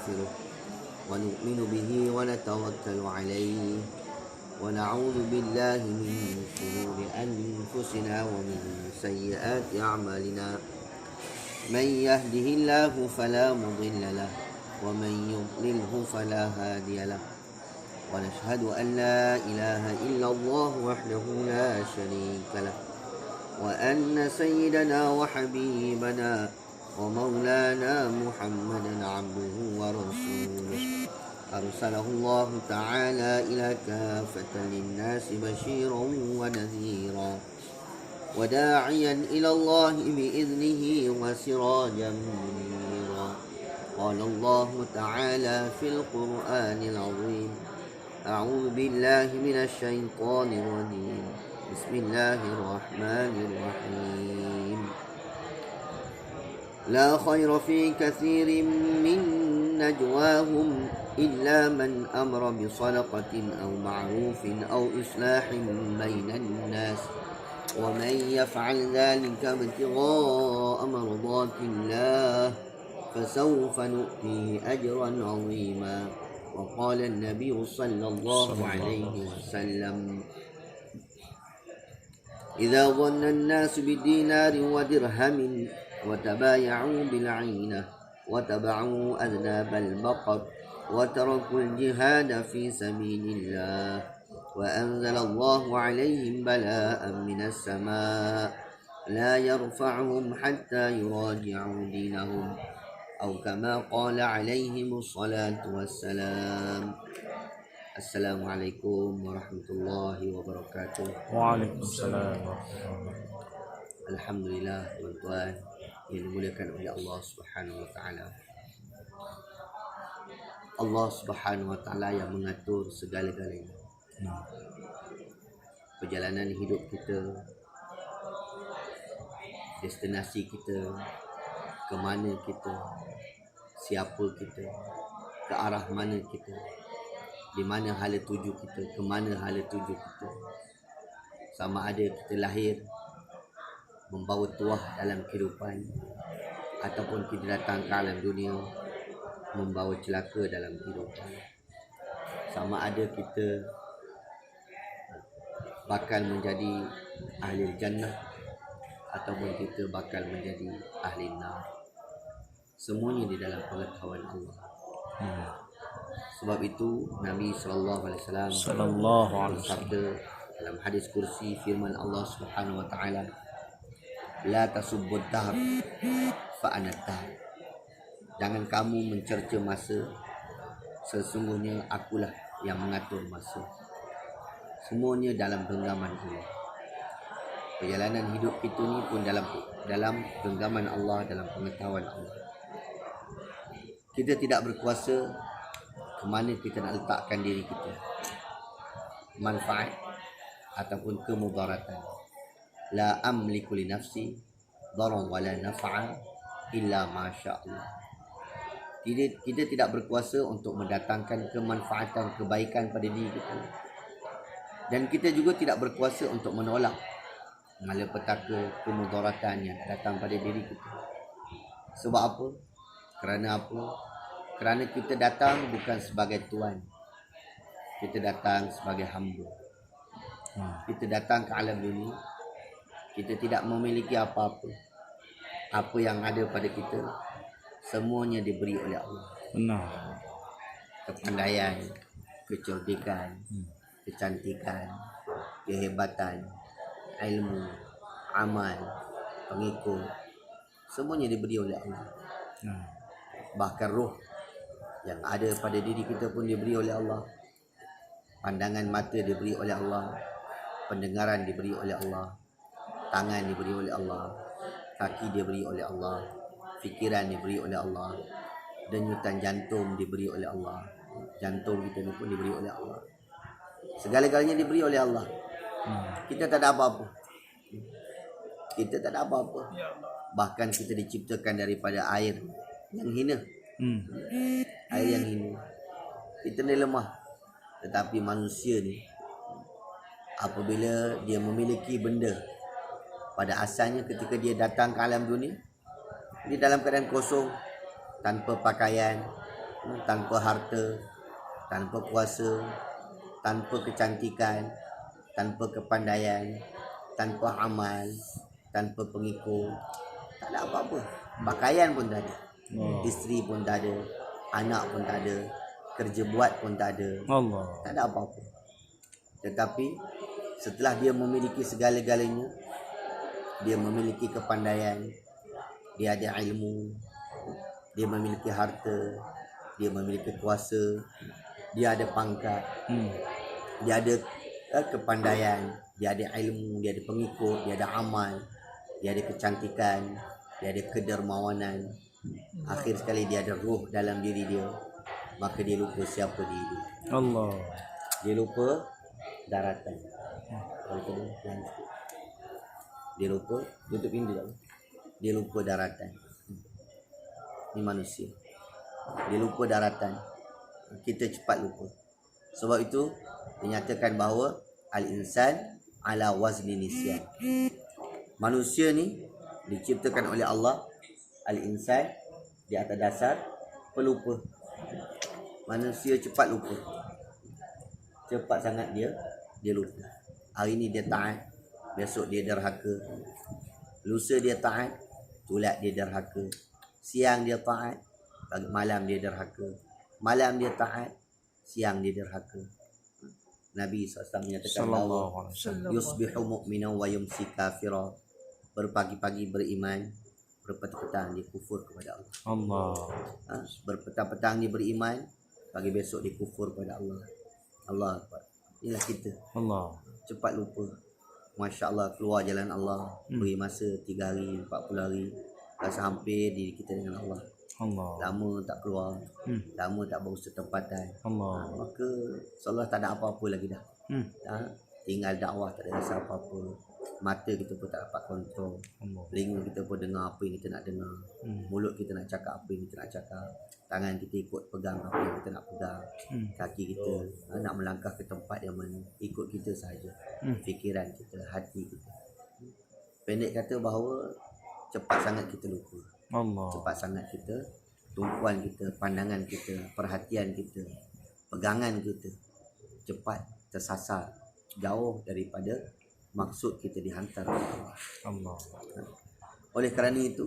ونستغفره ونؤمن به ونتوكل عليه ونعوذ بالله من شرور أنفسنا ومن سيئات أعمالنا من يهده الله فلا مضل له ومن يضلله فلا هادي له ونشهد أن لا إله إلا الله وحده لا شريك له وأن سيدنا وحبيبنا ومولانا محمدا عبده ورسوله أرسله الله تعالى إلى كافة للناس بشيرا ونذيرا وداعيا إلى الله بإذنه وسراجا منيرا قال الله تعالى في القرآن العظيم أعوذ بالله من الشيطان الرجيم بسم الله الرحمن الرحيم لا خير في كثير من نجواهم إلا من أمر بصدقة أو معروف أو إصلاح بين الناس ومن يفعل ذلك ابتغاء مرضات الله فسوف نؤتيه أجرا عظيما وقال النبي صلى الله عليه وسلم إذا ظن الناس بدينار ودرهم وتبايعوا بالعينة وتبعوا أذناب البقر وتركوا الجهاد في سبيل الله وأنزل الله عليهم بلاء من السماء لا يرفعهم حتى يراجعوا دينهم أو كما قال عليهم الصلاة والسلام. Assalamualaikum warahmatullahi wabarakatuh. Waalaikumsalam. Alhamdulillah tuan-tuan yang dimuliakan oleh Allah Subhanahu wa taala. Allah Subhanahu wa taala yang mengatur segala-galanya. Perjalanan hidup kita, destinasi kita, ke mana kita, siapa kita, ke arah mana kita, di mana hala tuju kita, ke mana hala tuju kita. Sama ada kita lahir membawa tuah dalam kehidupan ataupun kita datang ke alam dunia membawa celaka dalam kehidupan. Sama ada kita bakal menjadi ahli jannah ataupun kita bakal menjadi ahli nar. Semuanya di dalam pengetahuan Allah. Sebab itu Nabi sallallahu alaihi wasallam bersabda dalam hadis kursi firman Allah Subhanahu wa taala, la tasubbud dahr fa ana dahr. Jangan kamu mencerca masa, sesungguhnya akulah yang mengatur masa. Semuanya dalam genggaman Allah. Perjalanan hidup kita ni pun dalam genggaman Allah, dalam pengetahuan Allah. Kita tidak berkuasa ke mana kita nak letakkan diri kita, manfaat ataupun kemudaratan. La amliku li nafsi daran wala naf'a illa ma sya Allah. Kita tidak berkuasa untuk mendatangkan kemanfaatan, kebaikan pada diri kita. Dan kita juga tidak berkuasa untuk menolak malapetaka, kemudaratan yang datang pada diri kita. Sebab apa? Kerana apa? Kerana kita datang bukan sebagai tuan. Kita datang sebagai hamba. Kita datang ke alam dunia. Kita tidak memiliki apa-apa. Apa yang ada pada kita, semuanya diberi oleh Allah. Benar. Kepandaian, kecerdikan, kecantikan, kehebatan, ilmu, amal, pengikut, semuanya diberi oleh Allah. Bahkan roh yang ada pada diri kita pun diberi oleh Allah. Pandangan mata diberi oleh Allah, pendengaran diberi oleh Allah, tangan diberi oleh Allah, kaki diberi oleh Allah, fikiran diberi oleh Allah, denyutan jantung diberi oleh Allah. Jantung kita ni pun diberi oleh Allah. Segala-galanya diberi oleh Allah. Kita tak ada apa-apa. Kita tak ada apa-apa. Bahkan kita diciptakan daripada air yang hina. Air yang hina. Kita ni lemah. Tetapi manusia ni, apabila dia memiliki benda, pada asalnya ketika dia datang ke alam dunia, dia dalam keadaan kosong, tanpa pakaian, tanpa harta, tanpa kuasa, tanpa kecantikan, tanpa kepandaian, tanpa amal, tanpa pengikut, tak ada apa-apa. Pakaian pun tak ada, isteri pun tak ada, anak pun tak ada, kerja buat pun tak ada, tak ada apa-apa. Tetapi setelah dia memiliki segala-galanya, dia memiliki kepandaian, dia ada ilmu, dia memiliki harta, dia memiliki kuasa, dia ada pangkat, dia ada kepandaian, dia ada ilmu, dia ada pengikut, dia ada amal, dia ada kecantikan, dia ada kedermawanan. Akhir sekali dia ada ruh dalam diri dia, maka dia lupa siapa dia itu. Dia lupa daratan. Dia lupa, tutup pintu tak? Dia lupa daratan. Ini manusia. Dia lupa daratan. Kita cepat lupa. Sebab itu dinyatakan bahawa al-insan ala wazni nisyan. Manusia ni diciptakan oleh Allah, al-insan di atas dasar pelupa. Manusia cepat lupa. Cepat sangat dia lupa. Hari ni dia taat, besok dia derhaka. Lusa dia taat, tulat dia derhaka. Siang dia taat, malam dia derhaka. Malam dia taat, siang dia derhaka. Nabi SAW menyatakan bahawa yusbihu mu'minan wa yumsi kafira. Berpagi-pagi beriman, berpetang-petang dia kufur kepada Allah. Berpetang-petang dia beriman, pagi besok dia kufur kepada Allah. Allah Akbar. Inilah kita. Cepat lupa. Masya Allah, keluar jalan Allah, beri masa 3 hari, 40 hari, rasa hampir diri kita dengan Allah. Lama tak keluar, lama tak berusaha tempatan, maka seolah tak ada apa-apa lagi dah. Tinggal dakwah, tak ada rasa apa-apa. Mata kita pun tak dapat kontrol, telinga kita pun dengar apa yang kita nak dengar, mulut kita nak cakap apa yang kita nak cakap, tangan kita ikut pegang apa yang kita nak pegang, kaki kita nak melangkah ke tempat yang mana ikut kita sahaja, fikiran kita, hati kita. Pendek kata bahawa cepat sangat kita lupa. Cepat sangat kita, tumpuan kita, pandangan kita, perhatian kita, pegangan kita cepat tersasar jauh daripada maksud kita dihantar oleh Allah. Oleh kerana itu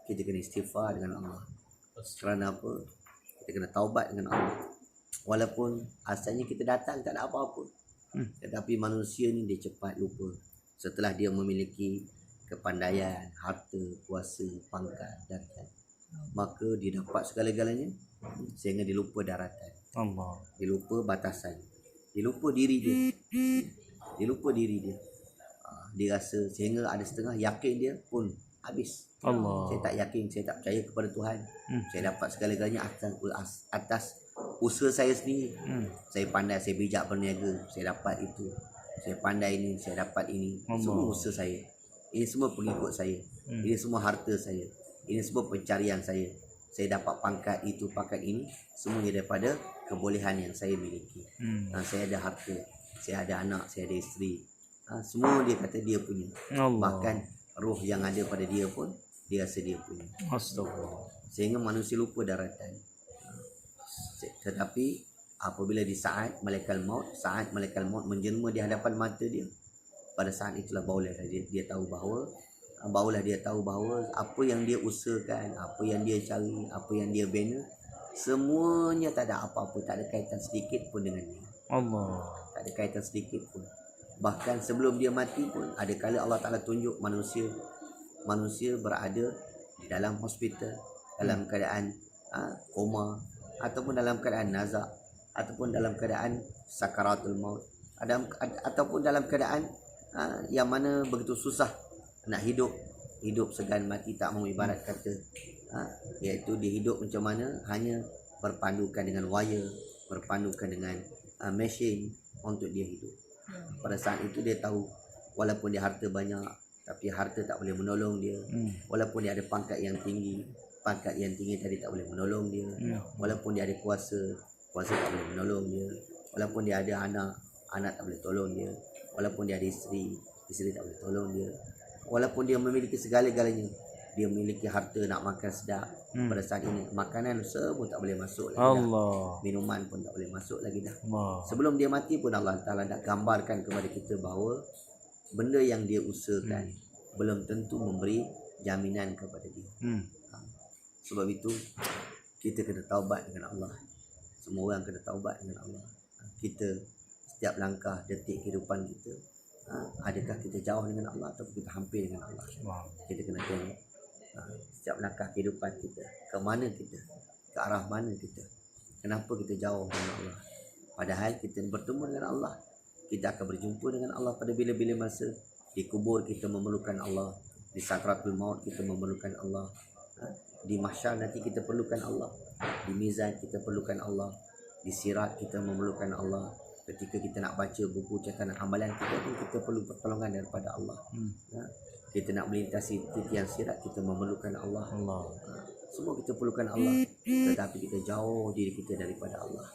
kita kena istighfar dengan Allah. Kerana apa? Kita kena taubat dengan Allah. Walaupun asalnya kita datang tak ada apa-apa, tetapi manusia ni dia cepat lupa. Setelah dia memiliki kepandaian, harta, kuasa, pangkat, darjat, maka dia dapat segala-galanya sehingga dia lupa daratan. Dia lupa batasan. Dia lupa diri dia. Dia lupa diri dia. Dia rasa, sehingga ada setengah yakin dia pun habis. Saya tak yakin, saya tak percaya kepada Tuhan. Saya dapat segala-galanya atas usaha saya sendiri. Saya pandai, saya bijak berniaga, saya dapat itu. Saya pandai ini, saya dapat ini. Semua usaha saya. Ini semua pengikut saya. Ini semua harta saya. Ini semua pencarian saya. Saya dapat pangkat itu, pangkat ini, semuanya daripada kebolehan yang saya miliki. Saya ada harta, saya ada anak, saya ada isteri. Semua dia kata dia punya. Bahkan roh yang ada pada dia pun dia rasa dia punya. Astagfirullah. Sehingga manusia lupa daratan. Tetapi apabila di saat malaikat maut menjelma di hadapan mata dia, pada saat itulah barulah dia tahu bahawa apa yang dia usahakan, apa yang dia cari, apa yang dia bina, semuanya tak ada apa-apa, tak ada kaitan sedikit pun dengan dia. Tak ada kaitan sedikit pun. Bahkan sebelum dia mati pun, ada kala Allah Ta'ala tunjuk manusia berada dalam hospital, dalam keadaan koma, ataupun dalam keadaan nazak, ataupun dalam keadaan sakaratul maut, ataupun dalam keadaan yang mana begitu susah nak hidup segan mati tak mau, ibarat kata iaitu dia hidup macam mana, hanya berpandukan dengan wire, berpandukan dengan mesin untuk dia hidup. Pada saat itu dia tahu, walaupun dia harta banyak, tapi harta tak boleh menolong dia. Walaupun dia ada pangkat yang tinggi tadi tak boleh menolong dia. Walaupun dia ada kuasa tak boleh menolong dia. Walaupun dia ada anak tak boleh tolong dia. Walaupun dia ada isteri tak boleh tolong dia. Walaupun dia memiliki segala-galanya, dia memiliki harta nak makan sedap. Pada saat ini makanan semua tak boleh masuk lagi Allah. dah. Minuman pun tak boleh masuk lagi dah. Allah. Sebelum dia mati pun Allah Ta'ala nak gambarkan kepada kita bahawa benda yang dia usahakan belum tentu memberi jaminan kepada dia. Sebab itu kita kena taubat dengan Allah. Semua orang kena taubat dengan Allah. Kita setiap langkah detik kehidupan kita, adakah kita jauh dengan Allah atau kita hampir dengan Allah? Kita kena tengok setiap langkah kehidupan kita, ke mana kita, ke arah mana kita, kenapa kita jauh dengan Allah. Padahal kita bertemu dengan Allah, kita akan berjumpa dengan Allah pada bila-bila masa. Di kubur kita memerlukan Allah, di sakratul maut kita memerlukan Allah, di mahsyar nanti kita perlukan Allah, di mizan kita perlukan Allah, di sirat kita memerlukan Allah. Ketika kita nak baca buku catatan amalan kita pun kita perlu pertolongan daripada Allah. Kita nak melintasi titian sirat kita memerlukan Allah. Semua kita perlukan Allah, tetapi kita jauh diri kita daripada Allah.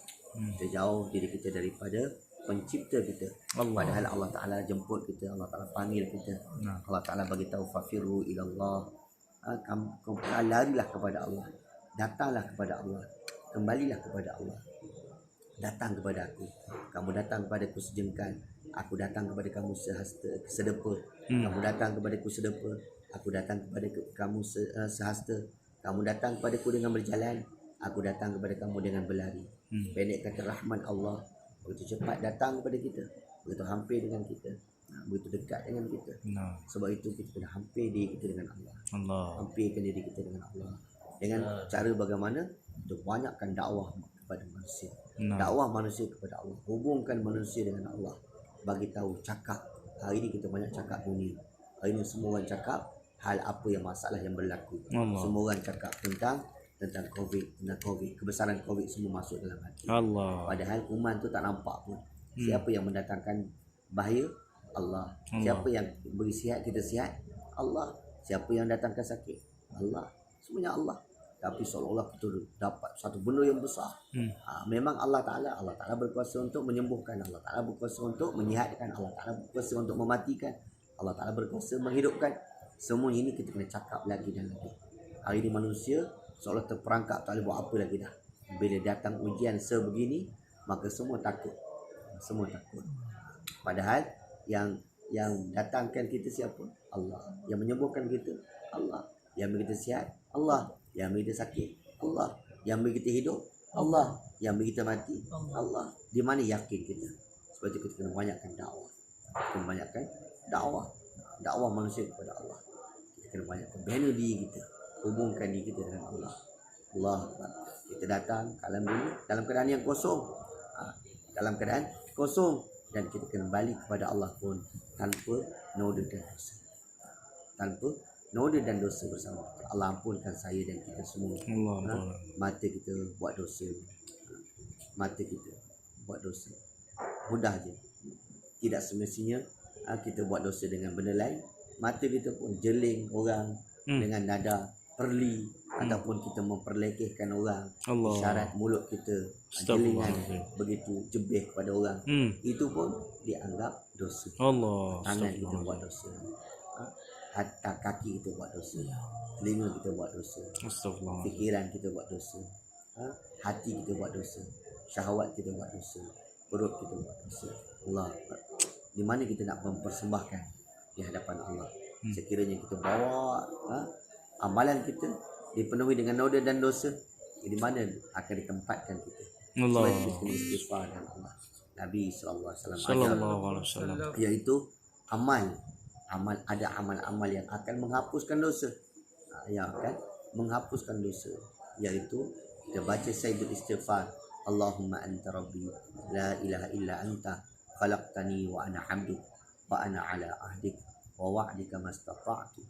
Kita jauh diri kita daripada pencipta kita. Padahal Allah Ta'ala jemput kita, Allah Ta'ala panggil kita. Allah Ta'ala bagi tahu fafiru ilallah. Kamu larilah kepada Allah, datanglah kepada Allah, kembalilah kepada Allah. Datang kepada aku, kamu datang kepada aku sejengkal, aku datang kepada kamu sedepa. Kamu datang kepada aku sedepa, aku datang kepada kamu sehasta. Kamu datang kepada aku dengan berjalan, aku datang kepada kamu dengan berlari. Pendek kata rahmat Allah begitu cepat datang kepada kita, begitu hampir dengan kita, begitu dekat dengan kita. Sebab itu kita kena hampir diri kita dengan Allah. Hampirkan diri kita dengan Allah dengan cara bagaimana? Untuk banyakkan dakwah kepada manusia. Dakwah manusia kepada Allah, hubungkan manusia dengan Allah. Bagi tahu, cakap. Hari ini kita banyak cakap dunia. Hari ini semua orang cakap hal apa yang masalah yang berlaku. Semua orang cakap tentang COVID, kebesaran COVID semua masuk dalam hati. Padahal kuman tu tak nampak pun. Siapa yang mendatangkan bahaya? Allah. Siapa yang beri sihat kita sihat? Allah. Siapa yang datangkan sakit? Allah. Semuanya Allah. Tapi seolah-olah kita dapat satu benda yang besar. Memang Allah Ta'ala berkuasa untuk menyembuhkan, Allah Ta'ala berkuasa untuk menyihatkan, Allah Ta'ala berkuasa untuk mematikan, Allah Ta'ala berkuasa menghidupkan. Semua ini kita kena cakap lagi dan lagi. Hari ini manusia seolah terperangkap, tak boleh buat apa lagi dah. Bila datang ujian sebegini, maka semua takut. Semua takut. Padahal yang datangkan kita siapa? Allah. Yang menyembuhkan kita? Allah. Yang beri kita sihat? Allah. Yang beri kita sakit? Allah. Yang beri kita hidup? Allah. Yang beri kita mati? Allah. Di mana yakin kita? Sebab itu kita kena banyakkan dakwah. Kita kena banyakkan dakwah. Dakwah manusia kepada Allah. Kita kena banyakkan bina diri kita, hubungkan diri kita dengan Allah. Allah. Kita datang dalam keadaan yang kosong. Dalam keadaan kosong. Dan kita kena balik kepada Allah pun tanpa noda dan dosa. Tanpa noda dan dosa bersama. Allah ampunkan saya dan kita semua. Mata kita buat dosa. Mata kita buat dosa. Mudah je. Tidak semestinya kita buat dosa dengan benda lain. Mata kita pun jeling orang dengan nada perli, ataupun kita memperlekehkan orang. Isyarat mulut kita jelingan begitu jebih kepada orang. Itu pun dianggap dosa. Tangan kita buat dosa. Hatta kaki kita buat dosa. Telinga kita buat dosa. Fikiran kita buat dosa. Hati kita buat dosa. Syahwat kita buat dosa. Perut kita buat dosa. Allah. Di mana kita nak mempersembahkan di hadapan Allah? Sekiranya kita bawa amalan kita dipenuhi dengan noda dan dosa, di mana akan ditempatkan kita? Sebab itu kita istighfar dengan Allah. Nabi sallallahu alaihi wasallam iaitu ada amal-amal yang akan menghapuskan dosa. Yang akan menghapuskan dosa, iaitu kita baca sayyidul istighfar. Allahumma anta rabbi la ilaha illa anta khalaqtani wa ana 'abduk wa ana 'ala ahdik wa wa'dika mastata'tu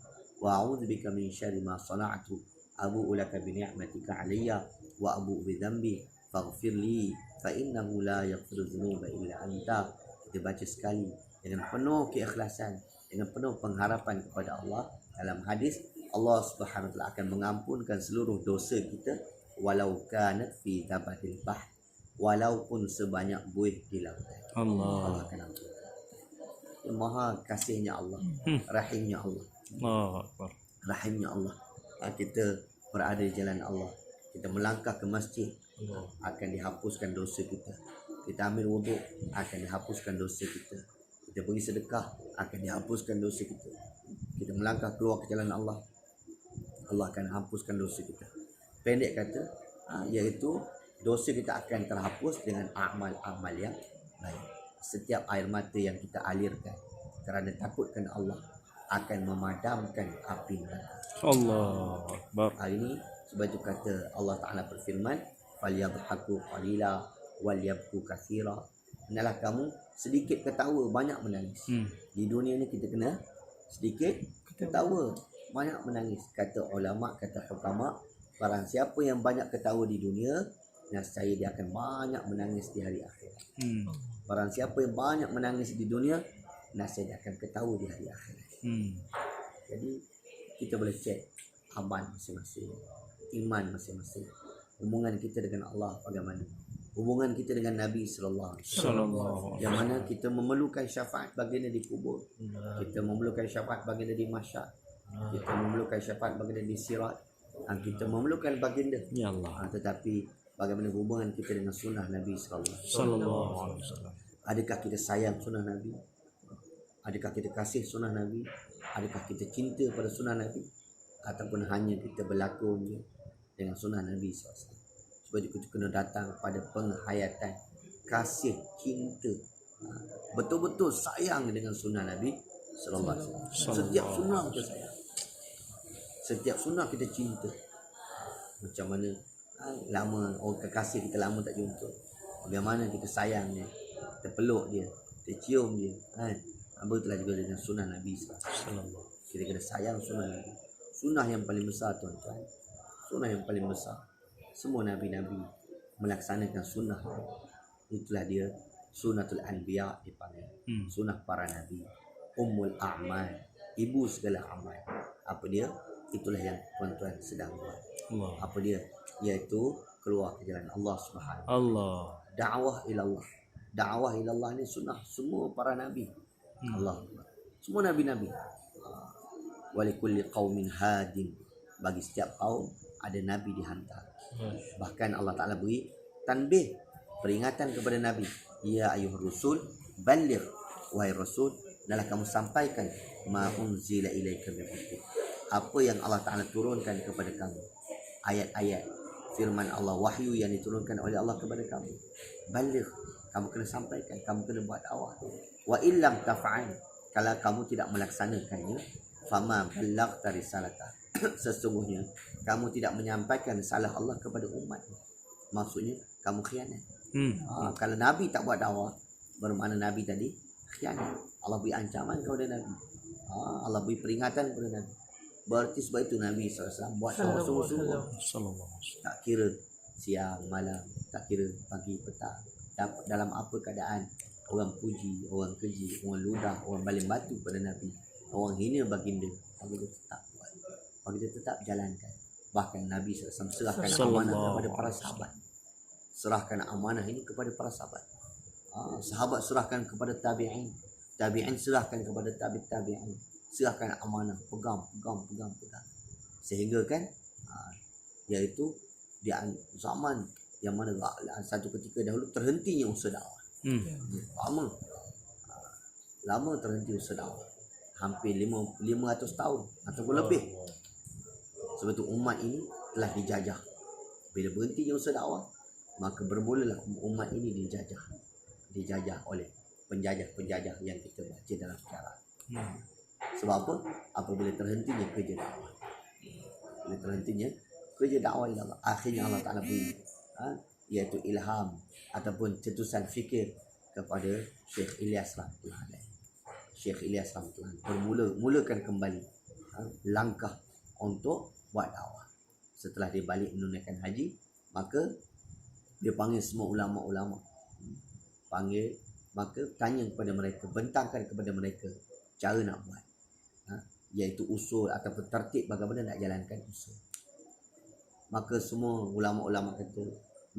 wa a'udzu bika min syarri ma sana'tu abu'u laka bi ni'matika 'alayya wa abu'u bi dhanbi faghfir li fa innahu la yaghfiru dzunuba illa anta. Kita baca sekali dengan penuh keikhlasan, dengan penuh pengharapan kepada Allah. Dalam hadis, Allah Subhanahu wa taala akan mengampunkan seluruh dosa kita walau kanat fi zabadil bahr, walaupun sebanyak buih di lautan. Allah akan ampunkan. Maha kasihnya Allah, rahimnya Allah. rahimnya Allah. Kita berada di jalan Allah, kita melangkah ke masjid, akan dihapuskan dosa kita. Kita ambil wuduk, akan dihapuskan dosa kita. Kita pergi sedekah, akan dihapuskan dosa kita. Kita melangkah keluar ke jalan Allah, Allah akan hapuskan dosa kita. Pendek kata, iaitu dosa kita akan terhapus dengan amal-amal yang baik. Setiap air mata yang kita alirkan kerana takutkan Allah akan memadamkan api neraka. Allah Akbar. Hari ini sebab itu kata Allah Ta'ala berfirman, falyadhaku qalila walyabku katsira. Hendaklah kamu sedikit ketawa, banyak menangis. Di dunia ni kita kena sedikit ketawa, banyak menangis. Kata ulama, kata hukama, barang siapa yang banyak ketawa di dunia, nescaya dia akan banyak menangis di hari akhirat. Barang siapa yang banyak menangis di dunia, nescaya dia akan ketawa di hari akhirat. Jadi kita boleh cek amal masing-masing, iman masing-masing, hubungan kita dengan Allah bagaimana, hubungan kita dengan Nabi sallallahu alaihi wasallam, yang mana kita memerlukan syafaat baginda di kubur, kita memerlukan syafaat baginda di mahsyar, kita memerlukan syafaat baginda di sirat, kita memerlukan baginda Ya Allah. tetapi bagaimana hubungan kita dengan sunnah Nabi sallallahu alaihi wasallam? Adakah kita sayang sunnah Nabi? Adakah kita kasih sunnah Nabi? Adakah kita cinta pada sunnah Nabi? Ataupun hanya kita berlakon je dengan sunnah Nabi SAW? Sebab itu kita kena datang pada penghayatan kasih, cinta, betul-betul sayang dengan sunnah Nabi sallallahu alaihi wasallam. Setiap sunnah kita sayang, setiap sunnah kita cinta. Macam mana lama orang kekasih kita lama tak jumpa, bagaimana kita sayang dia, kita peluk dia, kita cium dia, begitulah juga dengan sunnah Nabi sallallahu. Kita kena sayang sunnah Nabi. Sunnah yang paling besar tuan-tuan, sunnah yang paling besar. Semua Nabi-Nabi melaksanakan sunnah. Itulah dia sunnatul anbiya dipanggil. Sunnah para Nabi, ummul a'mal, ibu segala amal. Apa dia? Itulah yang tuan-tuan sedang buat. Apa dia? Iaitu keluar ke jalan Allah Subhanahu. Allah. Dakwah ilallah. Dakwah ilallah ni sunnah semua para Nabi. Allah. Semua Nabi-Nabi. Walikulli qaumin hadin. Bagi setiap kaum ada Nabi dihantar. Bahkan Allah Ta'ala beri tanbih, peringatan kepada Nabi. Ya ayuhar rusul, baligh. Wahai Rasul, adalah kamu sampaikan ma unzila ilaika min rabbik. Apa yang Allah Ta'ala turunkan kepada kamu. Ayat-ayat firman Allah, wahyu yang diturunkan oleh Allah kepada kamu. Baligh, kamu kena sampaikan, kamu kena buat dakwah. Wa illam taf'al, kalau kamu tidak melaksanakannya, fama ballaghta risalata. Sesungguhnya kamu tidak menyampaikan risalah Allah kepada umat. Maksudnya kamu khianat. Kalau Nabi tak buat dakwah, bermakna Nabi tadi khianat. Allah beri ancaman kepada Nabi. Allah beri peringatan kepada Nabi. Berarti sebab itu Nabi SAW buat dakwah sungguh-sungguh. Tak kira siang, malam, tak kira pagi, petang. Dalam apa keadaan, orang puji, orang keji, orang ludah, orang baling batu pada Nabi, orang hina baginda, baginda tetap buat, baginda tetap jalankan. Bahkan Nabi SAW serahkan amanah kepada para sahabat. Serahkan amanah ini kepada para sahabat. Sahabat serahkan kepada tabi'in, tabi'in serahkan kepada tabi'in. Serahkan amanah, pegang. Sehingga kan iaitu di zaman yang mana satu ketika dahulu terhentinya usaha dakwah. Lama terhenti usaha dakwah. Hampir 500 tahun ataupun lebih. Sebab itu umat ini telah dijajah. Bila berhentinya usaha dakwah, maka bermulalah umat ini dijajah oleh penjajah-penjajah yang kita baca dalam sejarah. Sebab apa? Apabila terhentinya kerja dakwah. Bila terhentinya kerja dakwah Allah, akhirnya Allah Ta'ala beri iaitu ilham ataupun cetusan fikir kepada Syekh Ilyas rahmatullah alaih. Syekh Ilyas rahmatullah mulakan kembali langkah untuk buat dakwah. Setelah dia balik menunaikan haji, maka dia panggil semua ulama-ulama. Maka tanya kepada mereka, bentangkan kepada mereka cara nak buat, iaitu usul ataupun tertib bagaimana nak jalankan usul. Maka semua ulama-ulama kata,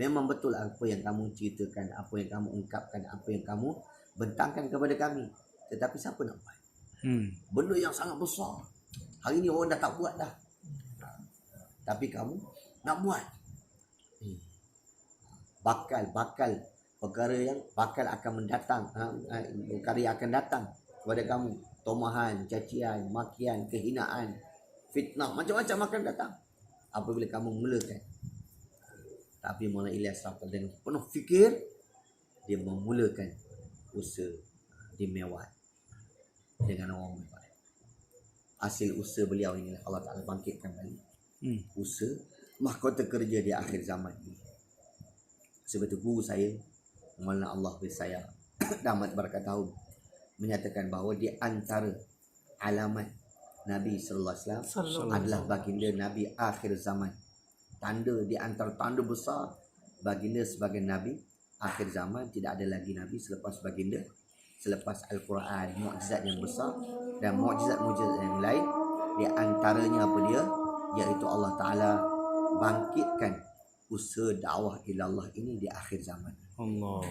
memang betul apa yang kamu ceritakan, apa yang kamu ungkapkan, apa yang kamu bentangkan kepada kami. Tetapi siapa nak buat? Benda yang sangat besar. Hari ni orang dah tak buat dah. Tapi kamu nak buat. Bakal perkara yang bakal akan mendatang, perkara yang akan datang kepada kamu. Tomahan, cacian, makian, kehinaan, fitnah, macam-macam akan datang apabila kamu mulakan. Tapi Maulana Ilyas dengan penuh fikir, dia memulakan usaha di Mewat dengan orang Mewat. Hasil usaha beliau ini Allah Ta'ala bangkitkan balik. Usaha mahkota kerja di akhir zaman ini. Sebab itu guru saya, Maulana Allah bersaya Damat Barakatuh, menyatakan bahawa di antara alamat Nabi sallallahu alaihi wasallam adalah baginda Nabi akhir zaman. Tanda di antara tanda besar baginda sebagai Nabi akhir zaman. Tidak ada lagi Nabi selepas baginda, selepas Al-Quran, mukjizat yang besar dan mukjizat-mukjizat yang lain. Di antaranya apa dia? Iaitu Allah Ta'ala bangkitkan usaha dakwah ilallah ini di akhir zaman. Allah.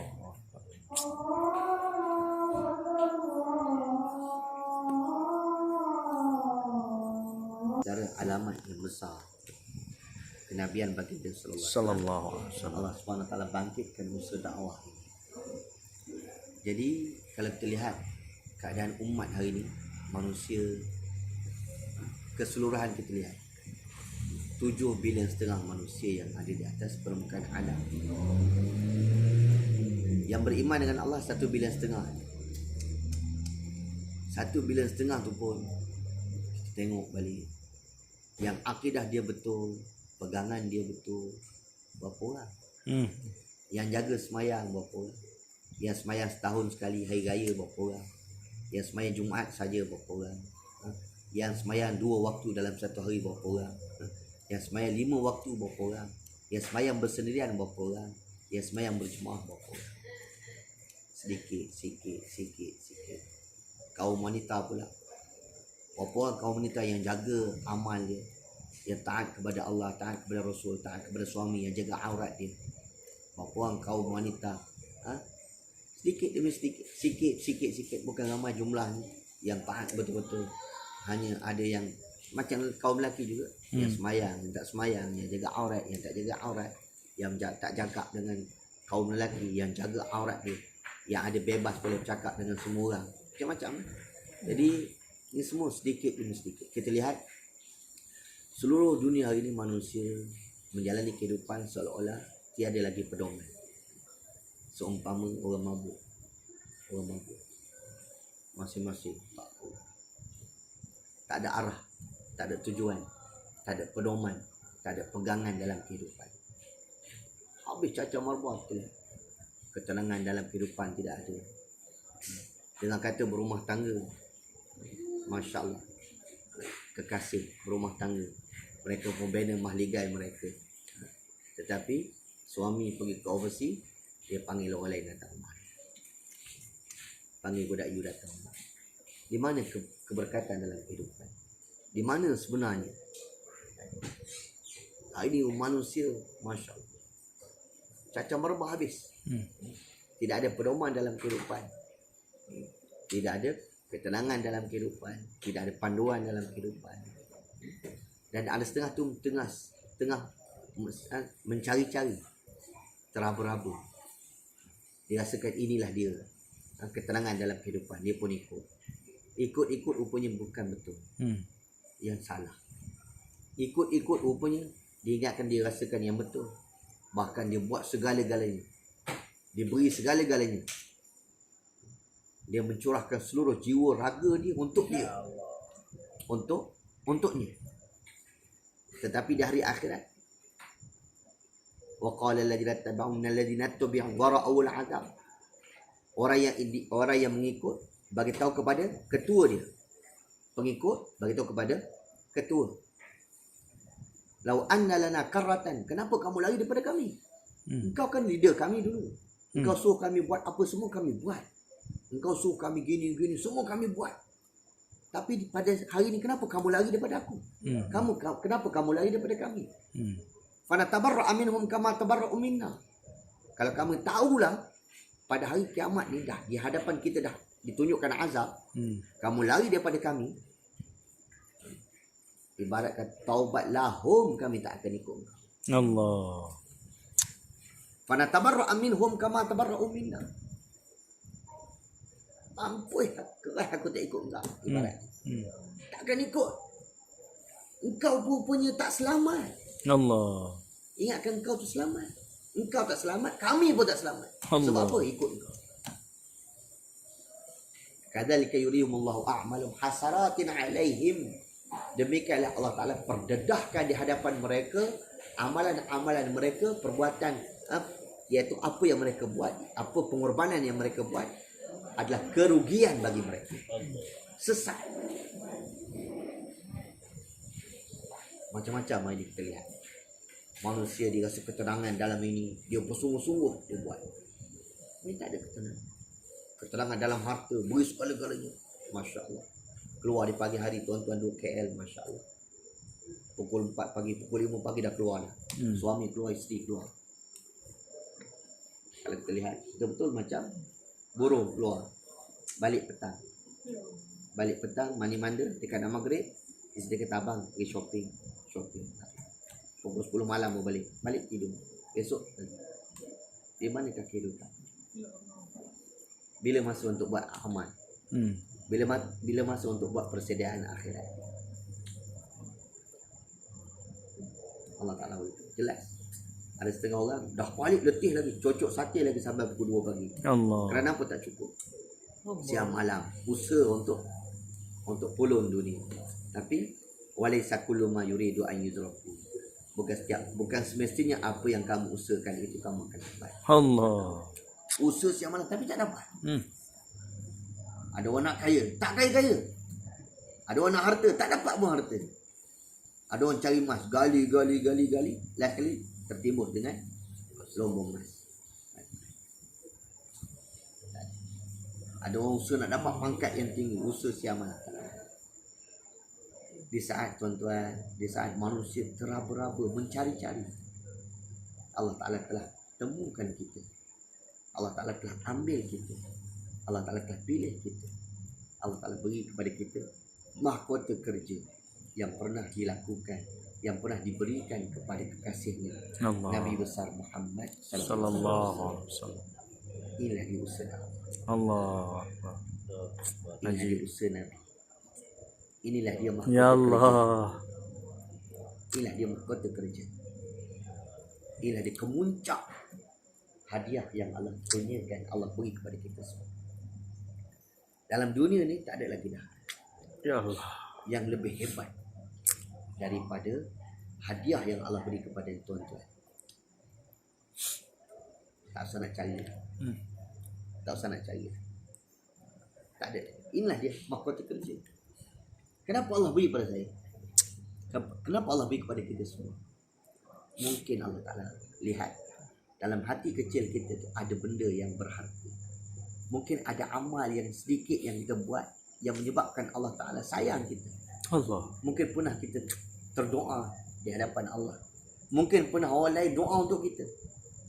Cara alamat yang besar kenabian baginda Sallallahu alaihi wasallam. Allah Subhanahu Wa Taala bangkitkan usaha dakwah ini. Jadi kalau kita lihat keadaan umat hari ini, manusia keseluruhan, kita lihat 7,5 bilion manusia yang ada di atas permukaan alam. Yang beriman dengan Allah 1,5 bilion. 1,5 bilion tu pun kita tengok balik, yang akidah dia betul, pegangan dia betul, berapa orang? Yang jaga semayang berapa orang? Yang semayang setahun sekali hari raya berapa orang? Yang semayang Jumaat saja berapa orang? Yang semayang 2 waktu dalam satu hari berapa orang? Yang semayang 5 waktu berapa orang? Yang semayang bersendirian berapa orang? Yang semayang berjemaah berapa orang? Sedikit. Kaum wanita pula, berapa orang kaum wanita yang jaga amal dia, yang taat kepada Allah, taat kepada Rasul, taat kepada suami, yang jaga aurat dia? Berapa orang kaum wanita? Sedikit demi sikit, bukan ramai jumlahnya yang taat betul-betul. Hanya ada yang macam kaum lelaki juga, yang semayang, yang tak semayang, yang jaga aurat, yang tak jaga aurat, yang tak cakap dengan kaum lelaki, yang jaga aurat dia, yang ada bebas boleh bercakap dengan semua orang, macam-macam. Jadi ini semua sedikit demi sedikit. Kita lihat seluruh dunia hari ini manusia menjalani kehidupan seolah-olah tiada lagi pedoman. Seumpama orang mabuk masing-masing tak ada arah, tak ada tujuan, tak ada pedoman, tak ada pegangan dalam kehidupan. Habis caca marbuah tu. Ketenangan dalam kehidupan tidak ada. Dengan kata berumah tangga, Masya Allah, kekasih berumah tangga, mereka membina mahligai mereka. Tetapi suami pergi ke overseas, dia panggil orang lain datang rumah, panggil budak you datang rumah. Di mana keberkatan dalam kehidupan? Di mana sebenarnya? Ini manusia, Masya Allah, caca merebah habis. Tidak ada pedoman dalam kehidupan, tidak ada ketenangan dalam kehidupan, tidak ada panduan dalam kehidupan. Dan ada setengah tu tengah mencari-cari, teraba-raba. Dia rasakan inilah dia ketenangan dalam kehidupan. Dia pun ikut rupanya bukan betul. Yang salah. Ikut rupanya dia ingatkan dia rasakan yang betul. Bahkan dia buat segala-galanya, dia beri segala-galanya, dia mencurahkan seluruh jiwa raga dia untuk dia, untuknya. Tetapi di hari akhirat, wa qala alladziina tabauuna alladziina tabi'u wara'ul 'adzab, orang yang mengikut bagi tahu kepada ketua dia, pengikut bagi tahu kepada ketua, lau anna lana karratan, kenapa kamu lari daripada kami? Engkau kan leader kami dulu. Engkau suruh kami buat apa semua kami buat. Engkau suruh kami gini semua kami buat. Tapi pada hari ini kenapa kamu lari daripada aku? Kenapa kamu lari daripada kami? Fana tabarra'a minhum kama tabarra'u minna. Kalau kamu tahulah pada hari kiamat ni dah di hadapan kita dah ditunjukkan azab, kamu lari daripada kami, Ibarat kata taubat lahum, kami tak akan ikut kau. Allah. Fana tabarra'a minhum kama tabarra'u minna. Mampu kerah aku tak ikut kau. Ibarat. Tak akan ikut. Engkau punya tak selamat. Allah. Ingatkan engkau tu selamat. Engkau tak selamat, kami pun tak selamat. Allah. Sebab apa? Ikut engkau. Kadzalika yurihimullahu a'malum hasaratin 'alaihim. Demikianlah Allah Ta'ala perdedahkan di hadapan mereka amalan-amalan mereka, perbuatan, iaitu apa yang mereka buat, apa pengorbanan yang mereka buat adalah kerugian bagi mereka. Sesat. Macam-macam ini kita lihat. Manusia dia rasa ketenangan dalam ini, dia bersungguh-sungguh dia buat. Ini tak ada ketenangan. Ketenangan dalam harta, beri segala-galanya. Masya Allah. Keluar di pagi hari, tuan-tuan 2 KL, Masya Allah. Pukul 4 pagi, pukul 5 pagi dah keluar dah. Suami keluar, isteri keluar. Kalau kita lihat, betul-betul macam burung keluar. Balik petang. Balik petang, mandi-manda, dekat nak maghrib, isteri kata abang pergi shopping. Pukul 10 malam mau balik. Balik tidur. Besok lagi. Di manakah kehidupan? Bila masa untuk buat amal? Bila masa untuk buat persediaan akhirat? Allah Ta'ala itu jelas. Ada setengah orang dah balik letih lagi, cocok sate lagi sampai pukul 2 pagi. Allah. Kerana apa tak cukup? Siang malam usaha untuk pulun dunia. Tapi walaysa kullu ma yuridu an yudraku. Bukan semestinya apa yang kamu usahakan itu kamu akan dapat. Allah. Usaha siang malam tapi tak dapat. Ada orang nak kaya, tak kaya-kaya. Ada orang nak harta, tak dapat pun harta. Ada orang cari emas, gali. Last kali tertimbun dengan lombong emas. Ada orang usaha nak dapat pangkat yang tinggi, usaha siang malam. Di saat tuan-tuan, di saat manusia teraba-raba mencari-cari, Allah Ta'ala telah temukan kita. Allah Ta'ala telah ambil kita. Allah Ta'ala telah pilih kita. Allah Ta'ala beri kepada kita mahkota kerja yang pernah dilakukan, yang pernah diberikan kepada kekasihnya Allah. Nabi besar Muhammad Sallallahu alaihi wasallam. Inilah dia usaha Allah. Inilah dia usaha Nabi. Inilah dia mahkota Ya kerja. Allah. Inilah dia mahkota kerja. Inilah dia kemuncak hadiah yang Allah kurniakan, Allah beri kepada kita semua. Dalam dunia ni tak ada lagi dah Ya Allah. yang lebih hebat daripada hadiah yang Allah beri kepada tuan-tuan. Tak usah nak cari. Tak usah nak cari. Tak ada. Inilah dia mahkota kerja. Kenapa Allah beri pada saya? Kenapa Allah beri kepada kita semua? Mungkin Allah Ta'ala lihat dalam hati kecil kita tu ada benda yang berharga. Mungkin ada amal yang sedikit yang kita buat yang menyebabkan Allah Ta'ala sayang kita. Allah. Mungkin pernah kita terdoa di hadapan Allah. Mungkin pernah orang lain doa untuk kita.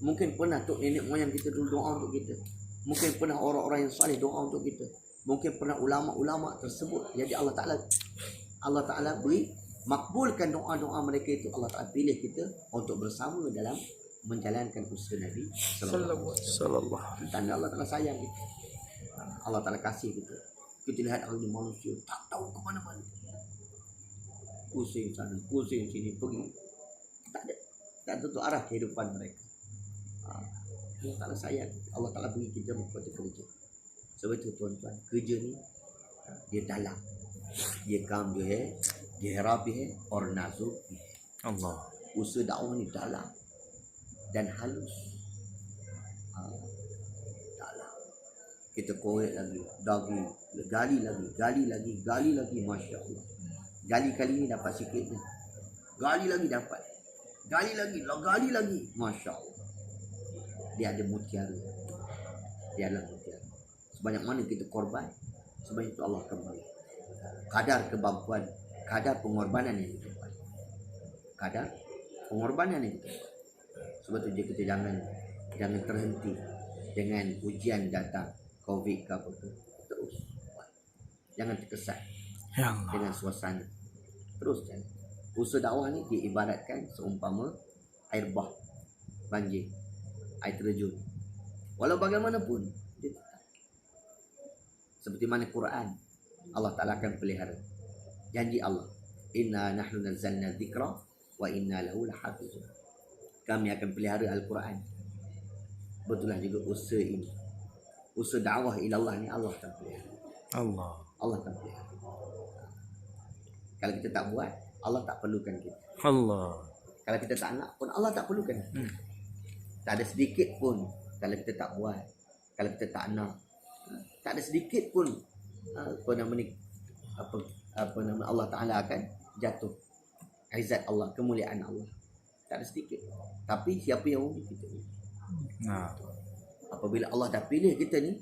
Mungkin pernah tok nenek moyang kita dulu doa untuk kita. Mungkin pernah orang-orang yang saleh doa untuk kita. Mungkin pernah ulama-ulama tersebut. Jadi Allah Ta'ala beri, makbulkan doa-doa mereka itu. Allah Ta'ala pilih kita untuk bersama dalam menjalankan usaha Nabi sallallahu alaihi wasallam. Tanda Allah Ta'ala sayang kita. Allah Ta'ala kasih kita. Kita lihat hari ini manusia tak tahu ke mana-mana. Pusing sana, pusing sini, pergi. Tak tentu arah kehidupan mereka. Allah Ta'ala sayang. Allah Ta'ala beri kita mahkota kerja. Sebab itu tuan-tuan, kerja ni dia dalam. Dia kam dia herapi hai और नाजुक भी है. Allah. Usaha dakwah ni dalam dan halus. Dalam. Kita korek lagi, gali lagi, Masya Allah. Gali kali ni dapat sikit ni. Gali lagi dapat. Gali lagi, Masya Allah. Dia ada mutiara. Dia adalah mutiara. Sebanyak mana kita korban, sebanyak itu Allah kembali. Kadar kemampuan, kadar pengorbanan yang kita buat. Kadar pengorbanan yang kita buat. Sebab itu kita jangan terhenti dengan ujian datang, COVID ke apa tu. Terus. Jangan terkesan Ya Allah. dengan suasana. Terus jalan. Usaha dakwah ni diibaratkan seumpama air bah, banjir, air terjun. Walau bagaimanapun dia tetap. Seperti mana Quran, Allah Ta'ala akan pelihara. Janji Allah, inna nahnu nazzalna dzikra wa inna lahu lahafizun. Kami akan pelihara Al-Quran. Betullah juga usaha ini. Usaha dakwah ilallah ni Allah akan pelihara. Allah akan pelihara. Kalau kita tak buat, Allah tak perlukan kita. Kalau kita tak nak pun, Allah tak perlukan kita. Tak ada sedikit pun kalau kita tak buat, kalau kita tak nak, tak ada sedikit pun apa nama Allah Ta'ala akan jatuh. Izzat Allah, kemuliaan Allah. Tak ada sedikit. Tapi siapa yang undi kita ni? Apabila Allah dah pilih kita ni,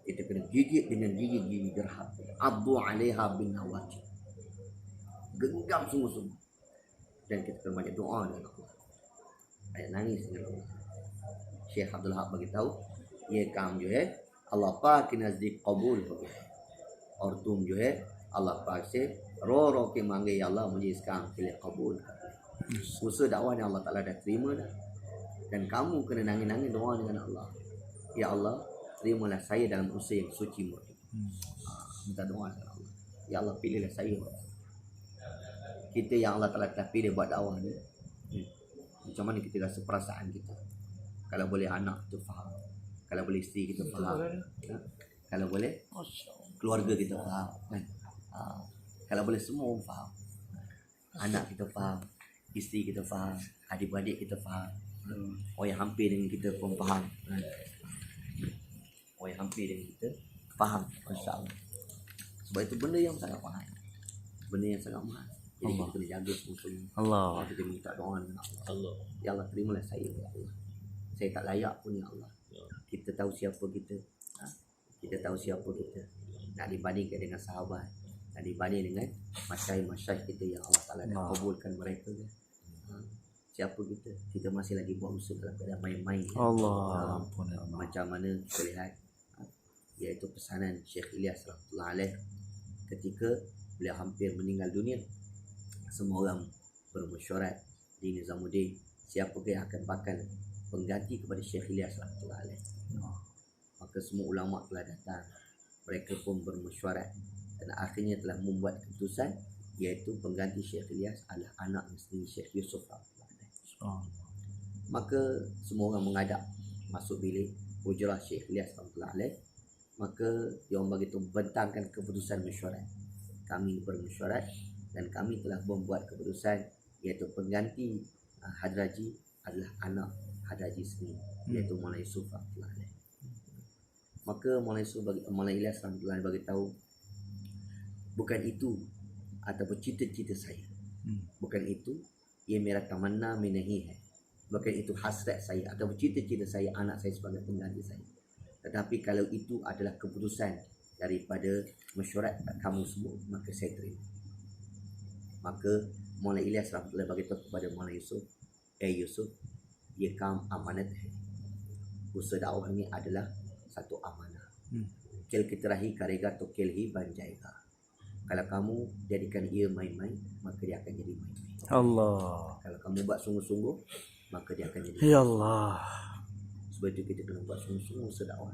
kita kena gigit dengan gigi-gigi gerham. Abdu 'alaiha bin nawajib. Genggam sungguh-sungguh. Dan kita kena banyak doa dengan Allah. Banyak nangis dengan Allah. Syekh Abdul Haq bagi tahu, ये काम जो है अल्लाह पाक के नज़दीक कबूल हो गया और तुम जो है अल्लाह पाक से रो रो के मांगे या अल्लाह मुझे इस काम के लिए कबूल कर ले. Usaha dakwah yang Allah Ta'ala dah terima dah. Dan kamu kena nangis-nangis doa dengan Allah. Ya Allah, terimalah saya dalam usaha yang suci murni. Minta doa dengan Allah. Ya Allah, pilihlah saya. Kita yang Allah Ta'ala telah pilih buat dakwah ni, macam mana kita rasa perasaan kita? Kalau boleh anak kita faham, kalau boleh isteri kita faham, kalau boleh keluarga kita faham, kan? Kalau boleh semua orang faham, anak kita faham, isteri kita faham, adik-adik kita faham, orang yang hampir dengan kita pun faham, orang yang hampir dengan kita faham, insya-Allah. Sebab itu benda yang sangat mahal, benda yang sangat mahal. Jadi kita kena jaga semua. Kita minta doa dengan Allah. Ya Allah, terimalah saya, ya Allah. Saya tak layak pun, ya Allah. Kita tahu siapa kita. Kita tahu siapa kita. Nak dibandingkan dengan sahabat, nak dibanding dengan masyayikh kita yang Allah Ta'ala dah kabulkan mereka. Siapa kita? Kita masih lagi buat usaha dalam keadaan main-main. Macam mana kita lihat, iaitu pesanan Syekh Ilyas rahmatullah alaih ketika beliau hampir meninggal dunia. Semua orang bermesyuarat di Nizamuddin, siapakah yang akan bakal pengganti kepada Syekh Ilyas rahmatullah alaih. Maka semua ulama telah datang, mereka pun bermesyuarat dan akhirnya telah membuat keputusan, iaitu pengganti Syekh Ilyas adalah anak sendiri Syekh Yusuf rahmatullah alaih. Maka semua orang menghadap masuk bilik hujrah Syekh Ilyas rahmatullah alaih. Maka dia orang bagi tu bentangkan keputusan mesyuarat. Kami bermesyuarat dan kami telah membuat keputusan, iaitu pengganti Hadraji adalah anak Hadraji sendiri, iaitu Maulana Yusuf rahmatullah alaih. Maka Maulana Ilyas rahmatullah alaih bagi tahu, bukan itu ataupun cita-cita saya, bukan itu ia mera tamanna minahi hai, bukan itu hasrat saya ataupun cita-cita saya anak saya sebagai pengganti saya. Tetapi kalau itu adalah keputusan daripada mesyuarat kamu semua, maka saya terima. Maka Maulana Ilyas rahmatullah bagi tahu kepada Maulana Yusuf, Yusuf, ye kam amanat hai. Usaha dakwah ini adalah satu amanah. Kel kita rahi karega to kel hi ban jayega. Kalau kamu jadikan ia main-main, maka dia akan jadi main-main. Kalau kamu buat sungguh-sungguh, maka dia akan jadi main-main. Ya Allah. Sebab itu kita kena buat sungguh-sungguh sedakwah.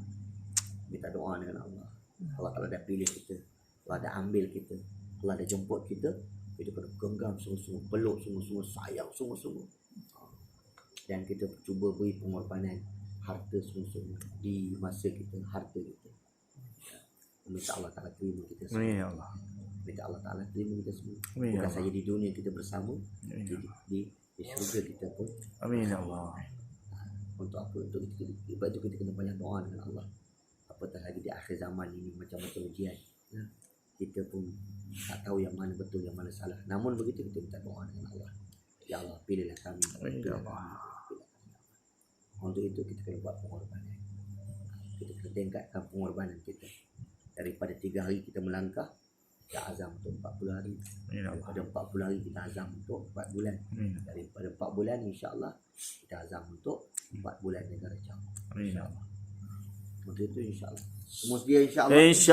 Minta doa dengan Allah. Allah Ta'ala dah pilih kita, Allah dah ambil kita, Allah dah jemput kita. Kita kena genggam sungguh-sungguh, peluk sungguh-sungguh, sayang sungguh-sungguh. Dan kita cuba beri pengorbanan harta sungguh-sungguh di masa kita, harta kita. Minta Allah Ta'ala terima kita semua. Amin ya Allah. Minta Allah Ta'ala terima kita semua. Amin ya Bukan Allah. saja di dunia kita bersama, di syurga kita pun. Amin ya Allah. Untuk apa? Untuk kita, sebab itu kita kena banyak doa dengan Allah. Apatah lagi di akhir zaman ini, macam-macam ujian. Kita pun tak tahu yang mana betul, yang mana salah. Namun begitu kita minta doa dengan Allah. Ya Allah, pilihlah kami. Ya Allah. Untuk itu kita kena buat pengorbanan. Kita kena tingkatkan pengorbanan kita. Daripada 3 hari kita melangkah, kita azam untuk 40 hari. Daripada 40 hari kita azam untuk 4 bulan. Daripada 4 bulan insya-Allah kita azam untuk 4 bulan negara jauh. Amin ya Allah. Untuk itu insya-Allah. Semua sedia insya-Allah.